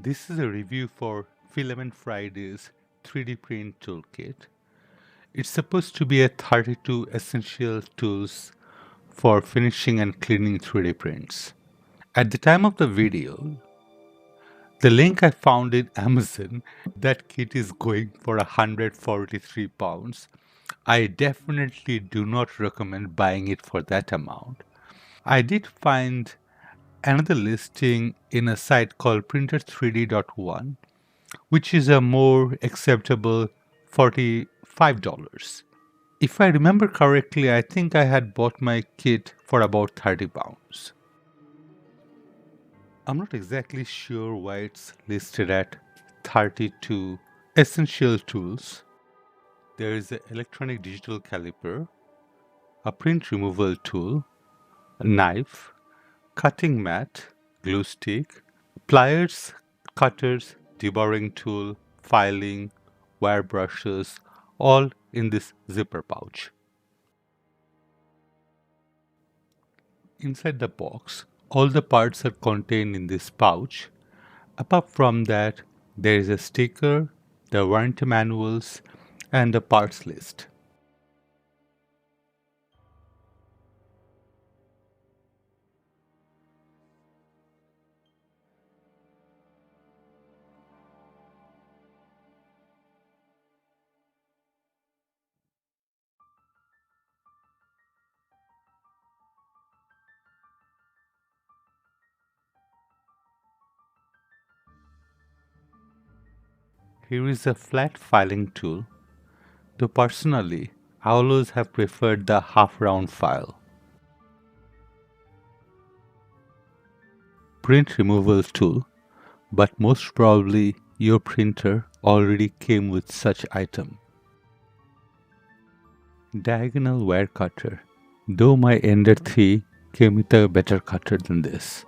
This is a review for Filament Friday's 3D print toolkit. It's supposed to be a 32 essential tools for finishing and cleaning 3D prints. At the time of the video, the link I found in Amazon, that kit is going for £143. I definitely do not recommend buying it for that amount. I did find another listing in a site called printer3d.one, which is a more acceptable $45. If I remember correctly, I think I had bought my kit for about £30. I'm not exactly sure why it's listed at 32 essential tools. There is an electronic digital caliper, a print removal tool, a knife, cutting mat, glue stick, pliers, cutters, deburring tool, filing, wire brushes, all in this zipper pouch. Inside the box, all the parts are contained in this pouch. Apart from that, there is a sticker, the warranty manuals, and the parts list. Here is a flat filing tool, though personally, I always have preferred the half-round file. Print removal tool, but most probably your printer already came with such item. Diagonal wire cutter, though my Ender 3 came with a better cutter than this.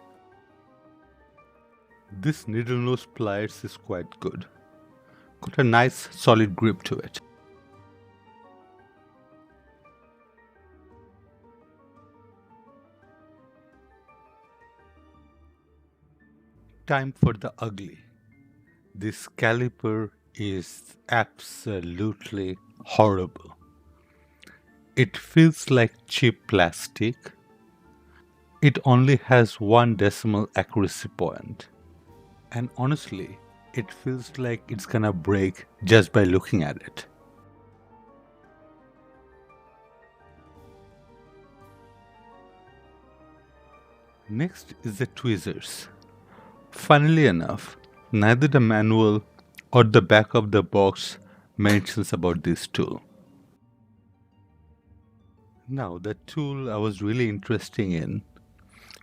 This needle nose pliers is quite good. Got a nice solid grip to it. Time for the ugly. This caliper is absolutely horrible. It feels like cheap plastic. It only has 1 decimal accuracy point. And honestly, it feels like it's gonna break just by looking at it. Next is the tweezers. Funnily enough, neither the manual or the back of the box mentions about this tool. Now, the tool I was really interested in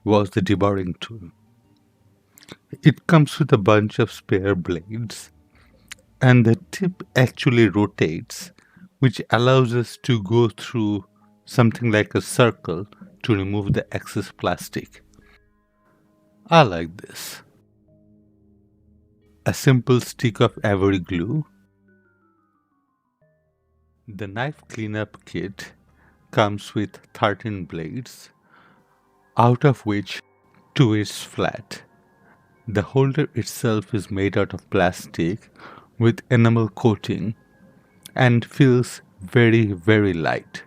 was the deburring tool. It comes with a bunch of spare blades, and the tip actually rotates, which allows us to go through something like a circle to remove the excess plastic. I like this. A simple stick of Avery glue. The knife cleanup kit comes with 13 blades, out of which 2 is flat. The holder itself is made out of plastic with enamel coating and feels very light.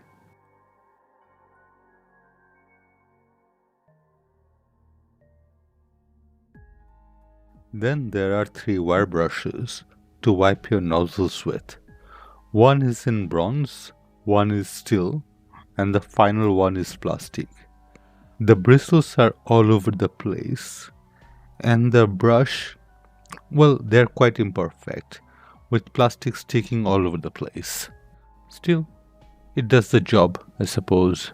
Then there are 3 wire brushes to wipe your nozzles with. One is in bronze, one is steel, and the final one is plastic. The bristles are all over the place, and the brush, well, they're quite imperfect, with plastic sticking all over the place. Still, it does the job, I suppose.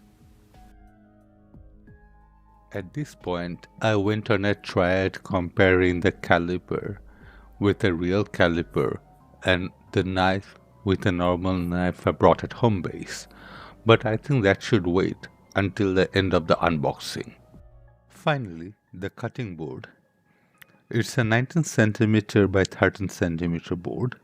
At this point, I went on a triad comparing the caliper with a real caliper and the knife with a normal knife I brought at home base, but I think that should wait until the end of the unboxing. Finally, the cutting board. It's a 19cm by 13cm board.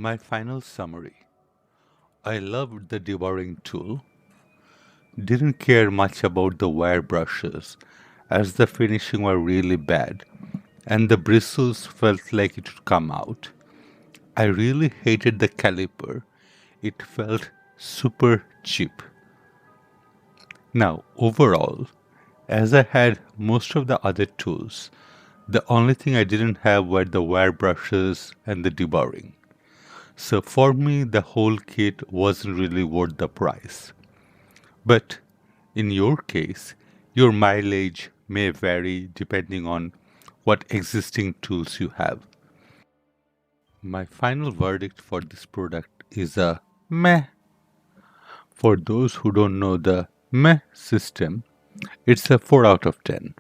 My final summary. I loved the deburring tool, didn't care much about the wire brushes as the finishing were really bad and the bristles felt like it would come out. I really hated the caliper. It felt super cheap. Now, overall, as I had most of the other tools, the only thing I didn't have were the wire brushes and the deburring. So for me, the whole kit wasn't really worth the price. But in your case, your mileage may vary depending on what existing tools you have. My final verdict for this product is a meh. For those who don't know the meh system, it's a 4 out of 10.